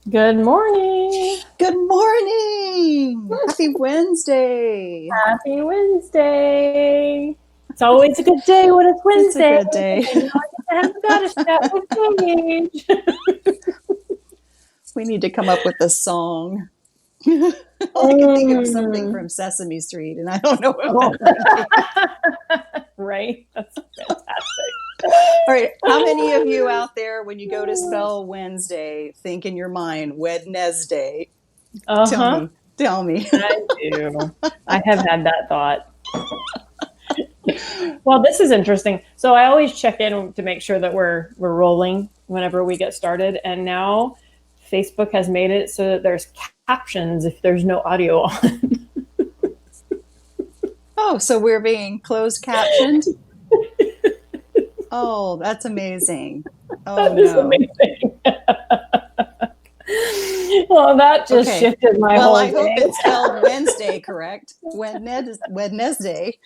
Good morning. Good morning. Happy Wednesday. Happy Wednesday. It's always a good day when it's It's a Wednesday. good day. And I have got a chat with Paige. We need to come up with a song. All I can think of something Mm. from Sesame Street, and I don't know what Oh. that would be. Right? That's fantastic. All right. How many of you out there, when you go to spell Wednesday, think in your mind Wednesday? Tell Uh-huh. me. Tell me. I do. I have had that thought. Well, this is interesting. So I always check in to make sure that we're rolling whenever we get started. And now Facebook has made it so that there's captions if there's no audio on. Oh, so we're being closed captioned? Oh, that's amazing. Oh, That is no. amazing. Well, that just Okay. shifted my Well, whole I hope day. it's spelled Wednesday, correct? Wednesday.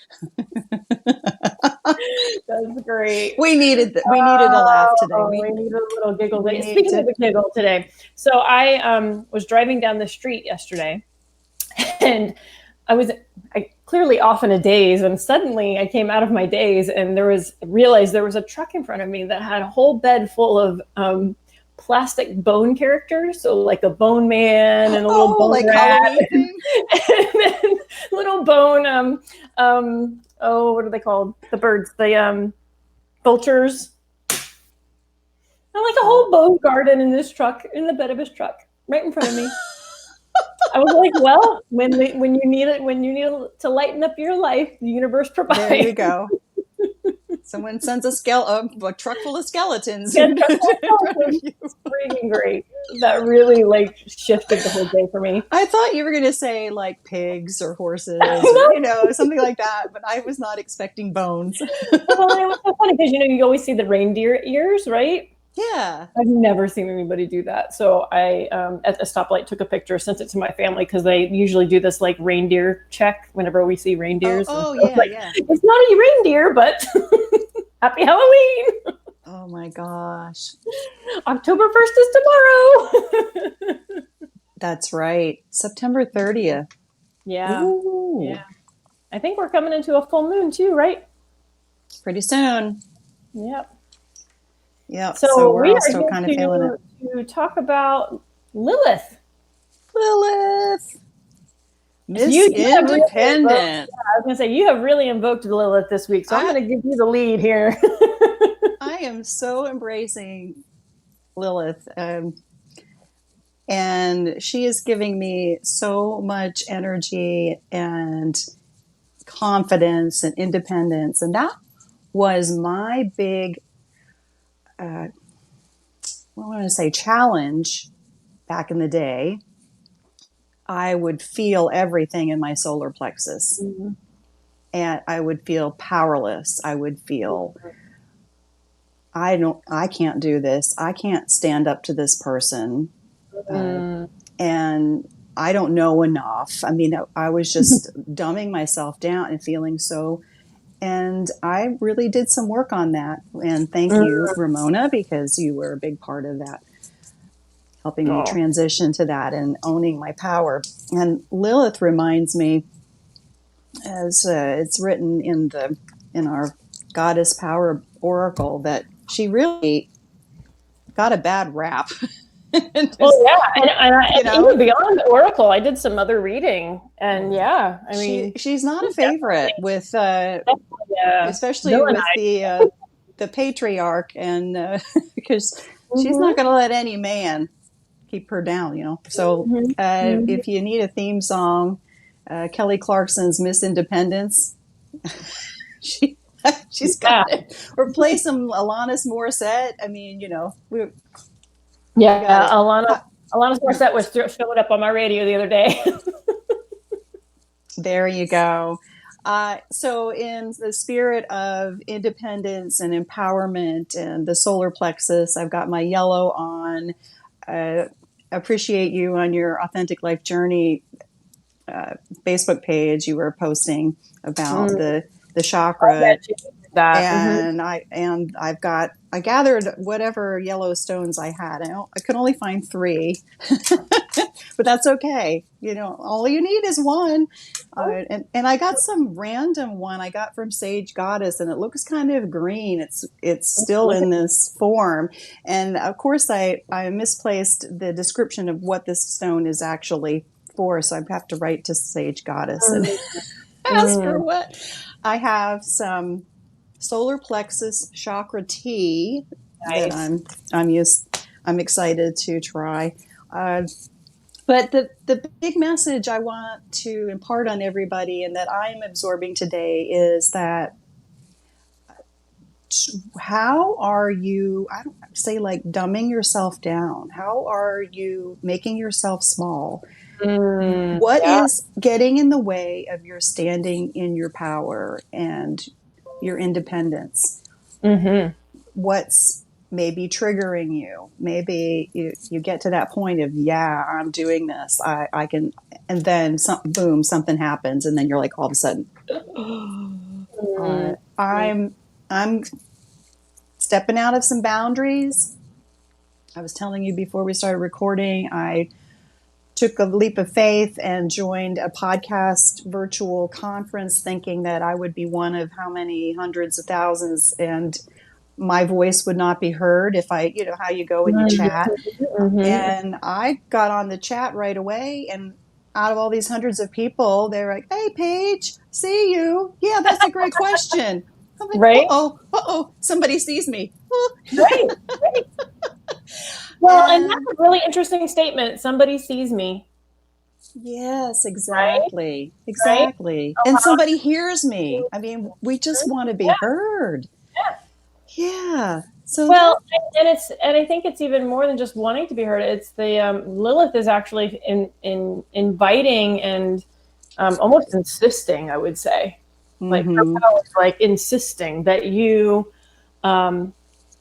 That's great. We needed a laugh today. Oh, we need a little giggle. We need Speaking to. of the giggle today, so I was driving down the street yesterday, and I was clearly off in a daze, and suddenly I came out of my daze, and realized there was a truck in front of me that had a whole bed full of plastic bone characters, so like a bone man and a little Oh, bone like rat, Halloween thing. and then little bone oh, what are they called? The birds, the vultures. And like a whole bone garden in this truck, in the bed of his truck, right in front of me. I was like, well, when you need it, when you need to lighten up your life, the universe provides. There you go. Someone sends a truck full of skeletons. Yeah, freaking great. That really like shifted the whole day for me. I thought you were going to say like pigs or horses or something like that, but I was not expecting bones. Well, it was so funny because you always see the reindeer ears, right? Yeah. I've never seen anybody do that. So I, at a stoplight, took a picture, sent it to my family because they usually do this like reindeer check whenever we see Oh, reindeers. And oh so it's yeah, like, yeah. it's not a reindeer, but happy Halloween. Oh my gosh. October 1st is tomorrow. That's right. September 30th. Yeah. Ooh. Yeah. I think we're coming into a full moon too, right? Pretty soon. Yep. Yep. So We're we all are still kind of feeling it. here to talk about Lilith. Lilith. Miss You have really invoked, Independent. I was going to say, you have really invoked Lilith this week, so I'm going to give you the lead here. I am so embracing Lilith. And she is giving me so much energy and confidence and independence. And that was my big, what do I want to say, challenge back in the day. I would feel everything in my solar plexus. Mm-hmm. And I would feel powerless. I would feel, I can't do this. I can't stand up to this person. And I don't know enough. I mean, I was just dumbing myself down and feeling so, and I really did some work on that. And thank you, Ramona, because you were a big part of that, helping me transition to that and owning my power. And Lilith reminds me, as it's written in our Goddess Power Oracle, that she really got a bad rap. Well, yeah, and even beyond Oracle, I did some other reading, and yeah, I mean, she's not a favorite with, especially with the patriarch, and because she's not going to let any man keep her down, So if you need a theme song, Kelly Clarkson's Miss Independence, she's got it. Or play some Alanis Morissette. I mean, Alanis Morissette was showing up on my radio the other day. There you go. So in the spirit of independence and empowerment and the solar plexus, I've got my yellow on. Appreciate you on your Authentic Life Journey Facebook page. You were posting about the chakra. that. I gathered whatever yellow stones I had. I could only find 3, but that's okay. All you need is one. And I got some random one I got from Sage Goddess, and it looks kind of green. It's still in this form, and of course I misplaced the description of what this stone is actually for, so I have to write to Sage Goddess and ask her what. I have some solar plexus chakra tea that I'm excited to try. But the big message I want to impart on everybody, and that I'm absorbing today, is that how are you, I don't say like dumbing yourself down? How are you making yourself small? What is getting in the way of your standing in your power and your independence? What's maybe triggering you? Maybe you get to that point of, I'm doing this. I can, and then boom, something happens, and then you're like, all of a sudden, I'm stepping out of some boundaries. I was telling you before we started recording, I took a leap of faith and joined a podcast virtual conference thinking that I would be one of how many hundreds of thousands, and my voice would not be heard if how you go and you chat. And I got on the chat right away, and out of all these hundreds of people, they're like, "Hey, Paige, see you. Yeah, that's a great question." I'm like, right? Uh-oh, somebody sees me. Right. Well, and that's a really interesting statement. Somebody sees me. Yes, exactly. Right? Exactly. Right? And somebody hears me. I mean, we just want to be heard. Yeah. So and I think it's even more than just wanting to be heard. It's the Lilith is actually in inviting and almost insisting, I would say, like her power is like insisting that you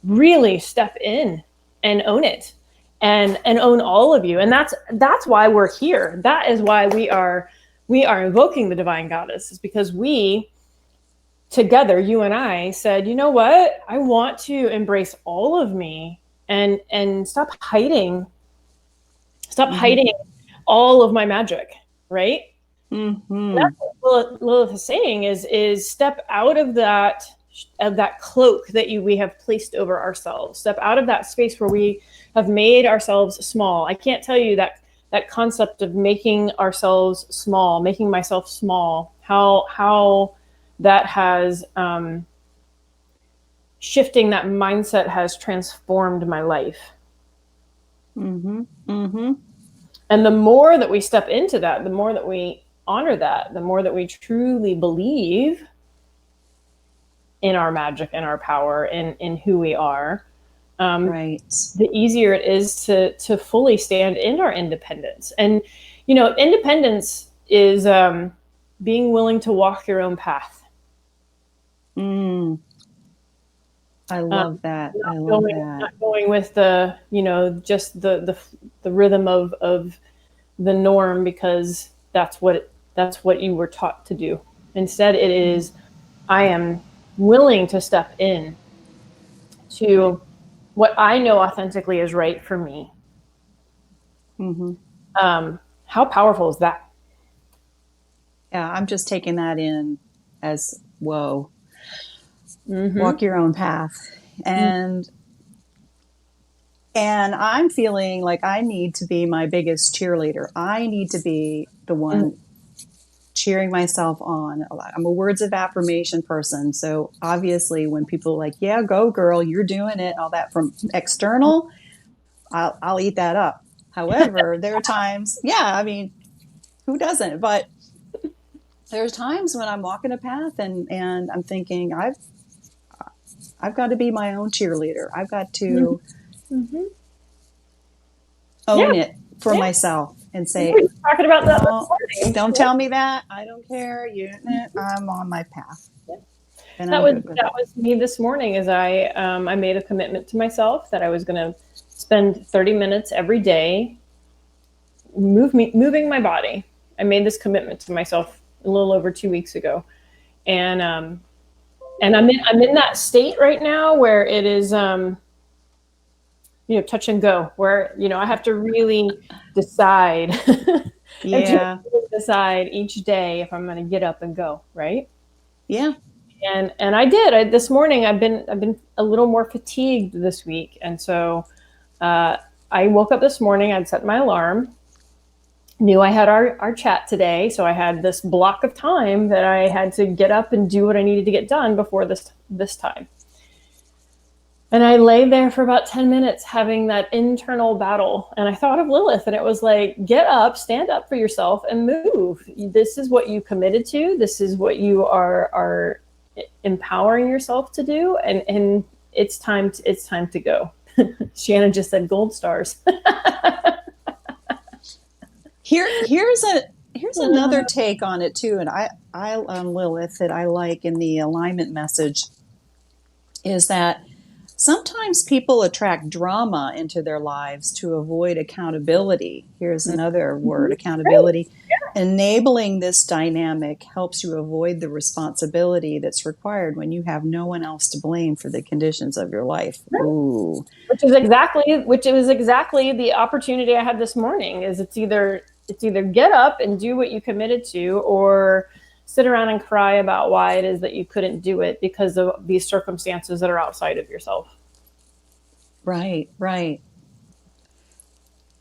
really step in and own it, and own all of you. And that's why we're here. That is why we are invoking the divine goddess, is because we together, you and I, said, you know what? I want to embrace all of me and stop hiding all of my magic, right? That's what Lilith is saying is step out of that cloak that we have placed over ourselves. Step out of that space where we have made ourselves small. I can't tell you that concept of making ourselves small, making myself small, how that has shifting that mindset has transformed my life. And the more that we step into that, the more that we honor that, the more that we truly believe in our magic and our power, in who we are, the easier it is to fully stand in our independence. And independence is being willing to walk your own path. I love that. Not going with the just the rhythm of the norm, because that's what you were taught to do. Instead, it is, I am willing to step in to what I know authentically is right for me. How powerful is that? Yeah, I'm just taking that in as, whoa. Walk your own path. And I'm feeling like I need to be my biggest cheerleader. I need to be the one cheering myself on. I'm a words of affirmation person. So obviously when people are like, yeah, go girl, you're doing it, all that from external, I'll eat that up. However, there are times, I mean, who doesn't? But there's times when I'm walking a path and I'm thinking, I've got to be my own cheerleader. I've got to own it for myself and say, we were talking about that this morning. Don't tell me that. I don't care. I'm on my path. And that was me this morning. As I made a commitment to myself that I was going to spend 30 minutes every day moving my body. I made this commitment to myself a little over 2 weeks ago, and And I'm in that state right now where it is, touch and go, where, I have to really decide and to Yeah. really decide each day if I'm going to get up and go, right? Yeah. And I did. This morning I've been a little more fatigued this week, and so uh, I woke up this morning. I'd set my alarm, knew I had our chat today, so I had this block of time that I had to get up and do what I needed to get done before this time. And I lay there for about 10 minutes having that internal battle. And I thought of Lilith, and it was like, get up, stand up for yourself, and move. This is what you committed to. This is what you are empowering yourself to do. And it's time to go. Shannon just said gold stars. Here's another take on it too. And I Lilith, that I like in the alignment message is that sometimes people attract drama into their lives to avoid accountability. Here's another word, accountability. Enabling this dynamic helps you avoid the responsibility that's required when you have no one else to blame for the conditions of your life. Ooh. Which was exactly the opportunity I had this morning. Is it's either get up and do what you committed to, or sit around and cry about why it is that you couldn't do it because of these circumstances that are outside of yourself. Right, right.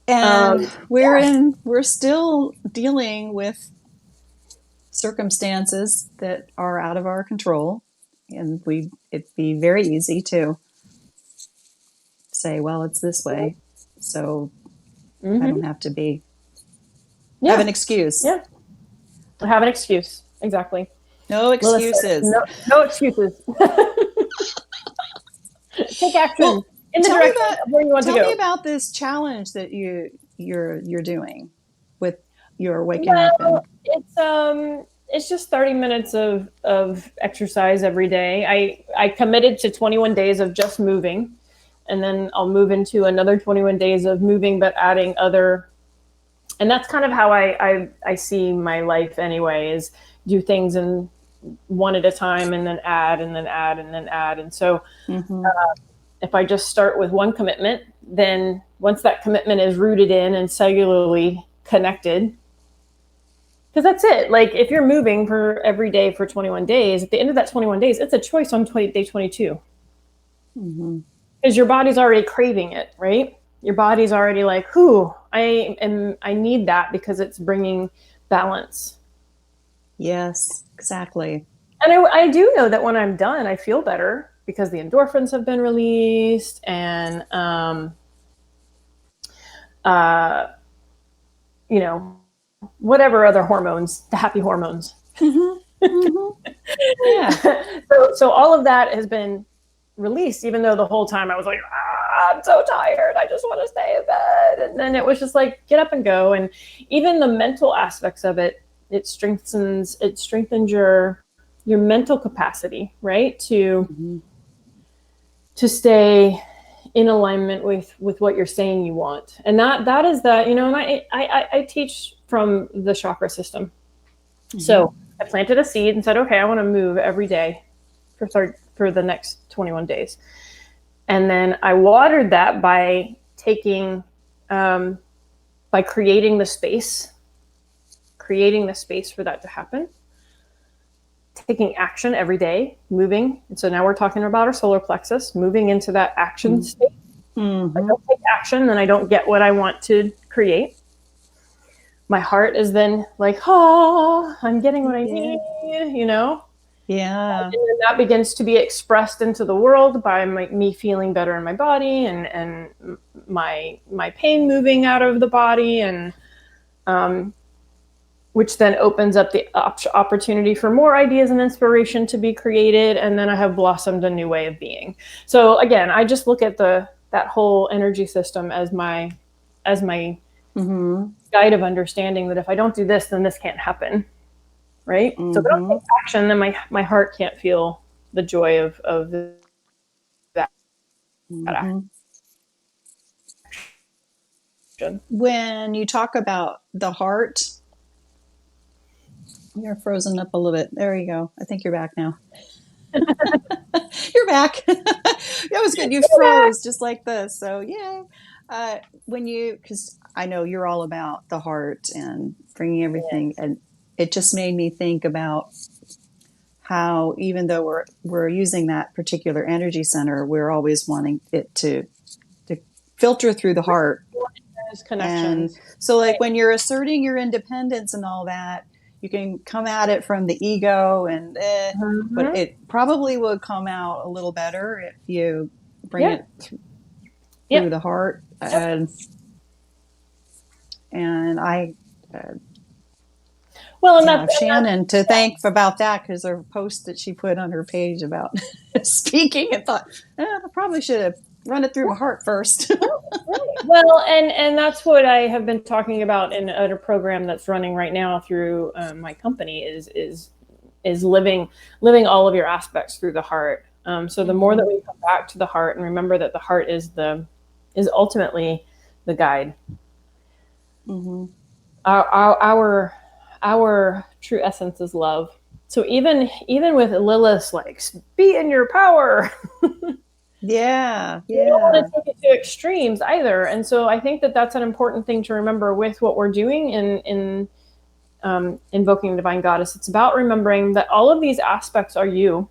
And we're still dealing with circumstances that are out of our control. And it'd be very easy to say, well, it's this way, so I don't have to have an excuse. Yeah. Have an excuse. Exactly. No excuses. No excuses. Take action. Well, in the direction of where you want to go. Tell me about this challenge that you're doing with your waking up. It's just 30 minutes of exercise every day. I committed to 21 days of just moving, and then I'll move into another 21 days of moving, but adding other. And that's kind of how I see my life anyway, is do things in one at a time, and then add, and then add, and then add. And so if I just start with one commitment, then once that commitment is rooted in and cellularly connected, because that's it. Like if you're moving for every day for 21 days, at the end of that 21 days, it's a choice on day 22. Because your body's already craving it, right? Your body's already like, I need that because it's bringing balance. Yes, exactly. And I do know that when I'm done, I feel better because the endorphins have been released, and whatever other hormones, the happy hormones. Yeah. So all of that has been released, even though the whole time I was like, I'm so tired, I just want to stay in bed. And then it was just like, get up and go. And even the mental aspects of it, it strengthens your mental capacity, right? To stay in alignment with what you're saying you want. And that is that, and I teach from the chakra system. So I planted a seed and said, okay, I want to move every day for the next 21 days. And then I watered that by creating the space for that to happen. Taking action every day, moving. And so now we're talking about our solar plexus, moving into that action state. If I don't take action, then I don't get what I want to create. My heart is then like, I'm getting what I need, Yeah. And then that begins to be expressed into the world by me feeling better in my body, and my pain moving out of the body, and which then opens up the opportunity for more ideas and inspiration to be created. And then I have blossomed a new way of being. So again, I just look at that whole energy system as my guide of understanding that if I don't do this, then this can't happen. Right? So if I don't take action, then my heart can't feel the joy of that action. When you talk about the heart, you're frozen up a little bit. There you go. I think you're back now. You're back. That was good. You froze just like this. So yay. Because I know you're all about the heart and bringing everything, and it just made me think about how even though we're using that particular energy center, we're always wanting it to filter through the heart. Those And connections. so, like when you're asserting your independence and all that, you can come at it from the ego, but Mhm. it probably would come out a little better if you bring Yeah. it through Yep. the heart. Yep. And I Well, and have that's Shannon to thank about that, because her post that she put on her page about speaking, and thought, I probably should have run it through my heart first. right. Well, and that's what I have been talking about in a program that's running right now through my company is living all of your aspects through the heart. So the more that we come back to the heart and remember that the heart is ultimately the guide. Mm-hmm. Our true essence is love. So even with Lilith's like be in your power, Yeah, we don't want yeah. to take it to extremes either. And so I think that that's an important thing to remember with what we're doing in invoking divine goddess. It's about remembering that all of these aspects are you.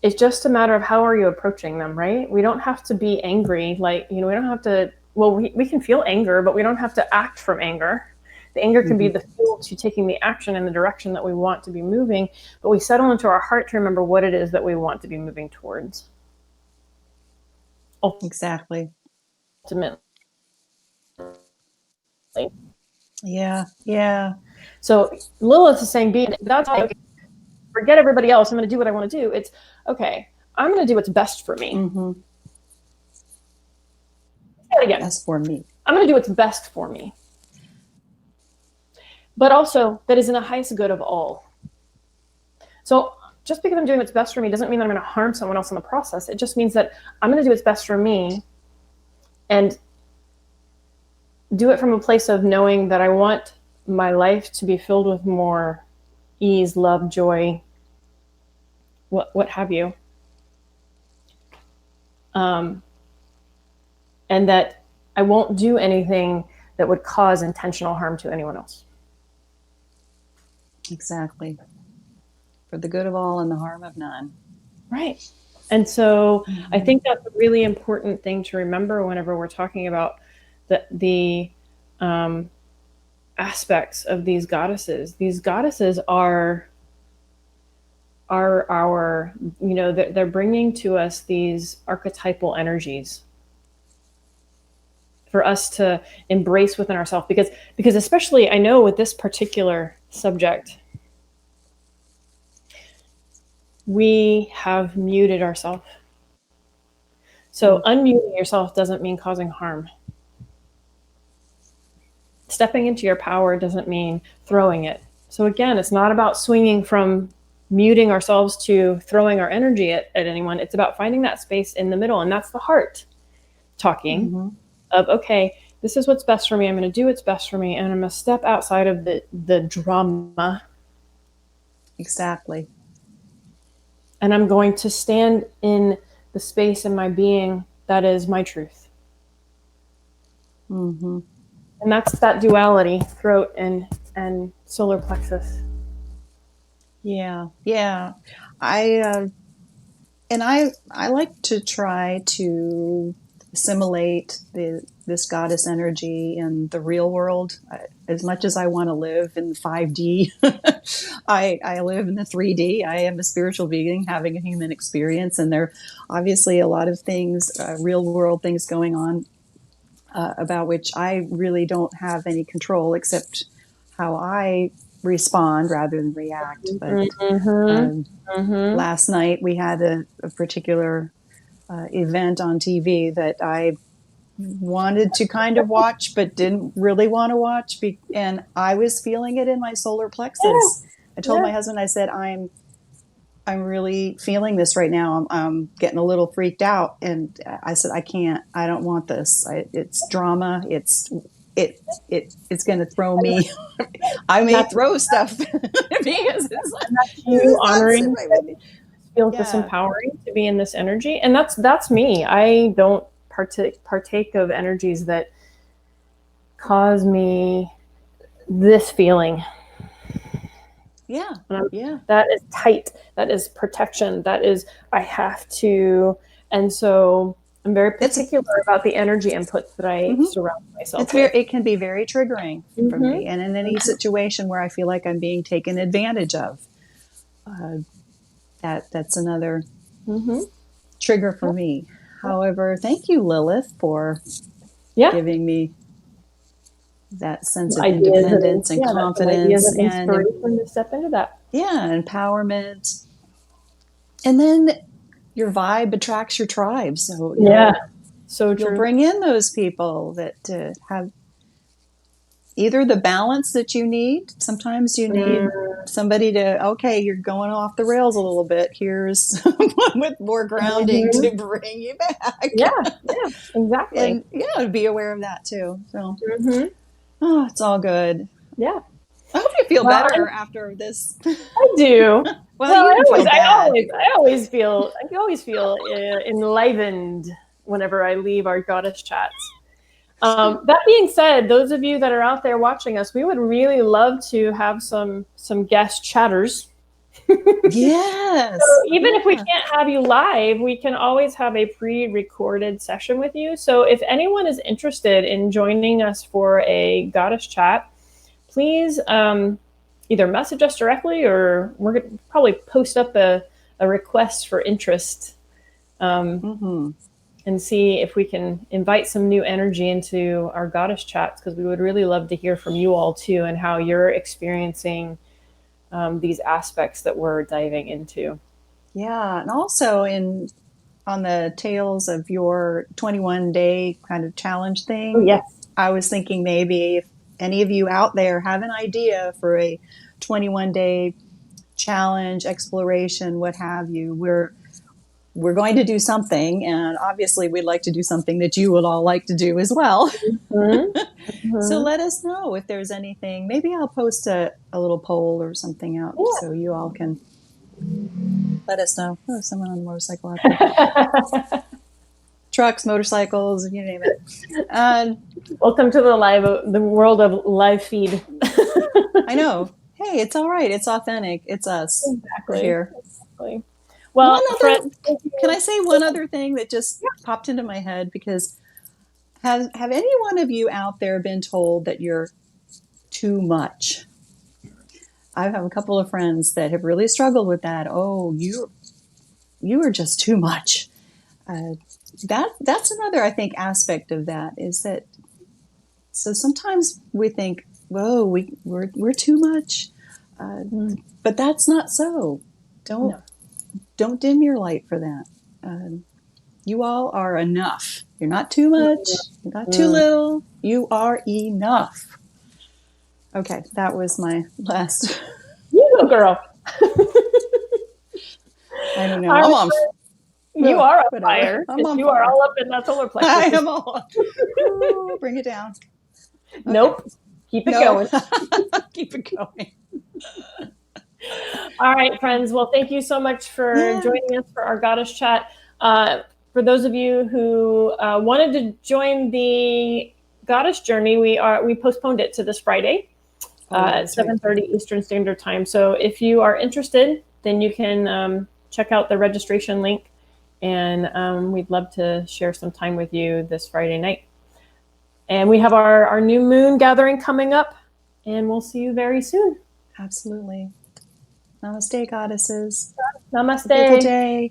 It's just a matter of how are you approaching them, right? We don't have to be angry. Like, we don't have to, well, we can feel anger, but we don't have to act from anger. The anger can be Mm-hmm. the fuel to taking the action in the direction that we want to be moving, but we settle into our heart to remember what it is that we want to be moving towards. Exactly. Ultimately. Yeah, yeah. So Lilith is saying, that's like, forget everybody else. I'm going to do what I want to do. It's okay. I'm going to do what's best for me. Mm-hmm. Again, As for me. I'm going to do what's best for me. But also that is in the highest good of all. So just because I'm doing what's best for me doesn't mean that I'm going to harm someone else in the process. It just means that I'm going to do what's best for me and do it from a place of knowing that I want my life to be filled with more ease, love, joy, what have you. And that I won't do anything that would cause intentional harm to anyone else. Exactly. For the good of all and the harm of none. Right. And so I think that's a really important thing to remember whenever we're talking about the aspects of these goddesses. These goddesses are our, they're bringing to us these archetypal energies for us to embrace within ourselves, because especially I know with this particular subject, we have muted ourselves. So unmuting yourself doesn't mean causing harm. Stepping into your power doesn't mean throwing it. So again, it's not about swinging from muting ourselves to throwing our energy at anyone. It's about finding that space in the middle. And that's the heart talking of, okay, this is what's best for me. I'm going to do what's best for me. And I'm going to step outside of the drama. Exactly. And I'm going to stand in the space in my being that is my truth. Mm-hmm. And that's that duality, throat and solar plexus. Yeah, yeah. I like to try to assimilate this goddess energy in the real world. As much as I want to live in 5D, I live in the 3D. I am a spiritual being having a human experience, and there are obviously a lot of things, real world things going on about which I really don't have any control except how I respond rather than react. But last night we had a particular event on TV that I wanted to kind of watch but didn't really want to watch, and I was feeling it in my solar plexus. I told my husband, I said, I'm really feeling this right now. I'm getting a little freaked out. And I said, I don't want this. It's drama. it's going to throw me. I may throw stuff because that's you it's not honoring right with me. feels Yeah. disempowering to be in this energy, and that's me. I don't partake of energies that cause me this feeling. Yeah. Yeah. That is tight. That is protection. That is, I have to. And so I'm very particular about the energy inputs that I surround myself with. It can be very triggering for me. And in any situation where I feel like I'm being taken advantage of, that's another trigger for me. However, thank you, Lilith, for giving me that sense of independence and confidence and inspiration to step into that. Yeah, empowerment. And then your vibe attracts your tribe. So so true. You'll bring in those people that have either the balance that you need. Sometimes you need somebody to, okay, you're going off the rails a little bit. Here's someone with more grounding to bring you back. Yeah, exactly. And be aware of that too. So, it's all good. Yeah. I hope you feel better after this. I do. I always feel enlivened whenever I leave our goddess chats. That being said, those of you that are out there watching us, we would really love to have some guest chatters. Yes. So even if we can't have you live, we can always have a pre-recorded session with you. So if anyone is interested in joining us for a goddess chat, please either message us directly, or we're going to probably post up a request for interest and see if we can invite some new energy into our goddess chats, because we would really love to hear from you all too, and how you're experiencing these aspects that we're diving into. Yeah, and also on the tails of your 21-day kind of challenge thing. Oh, yes. I was thinking maybe if any of you out there have an idea for a 21-day challenge, exploration, what have you, we're going to do something, and obviously we'd like to do something that you would all like to do as well. So let us know if there's anything. Maybe I'll post a little poll or something out so you all can let us know. Oh, someone on a motorcycle out there. Trucks, motorcycles, you name it. Welcome to the world of live feed. I know. Hey, it's all right. It's authentic. It's us. Exactly. We're here. Exactly. Well, can I say one other thing that just popped into my head? Because have any one of you out there been told that you're too much? I have a couple of friends that have really struggled with that. Oh, you are just too much. That's another, I think, aspect of that, is that. So sometimes we think, whoa, we're too much, but that's not so. Don't dim your light for that. You all are enough. You're not too much. You're not too little. You are enough. Okay, that was my last. You go, girl. I don't know. I'm on. You are on fire. You are all up in that solar plexus. I am all. Ooh, bring it down. Okay. Nope. Keep it going. Keep it going. All right, friends. Well, thank you so much for joining us for our goddess chat. For those of you who wanted to join the goddess journey, we postponed it to this Friday at 7:30 Eastern Standard Time. So if you are interested, then you can check out the registration link, and we'd love to share some time with you this Friday night. And we have our new moon gathering coming up, and we'll see you very soon. Absolutely. Namaste, goddesses. Namaste. Have a beautiful day.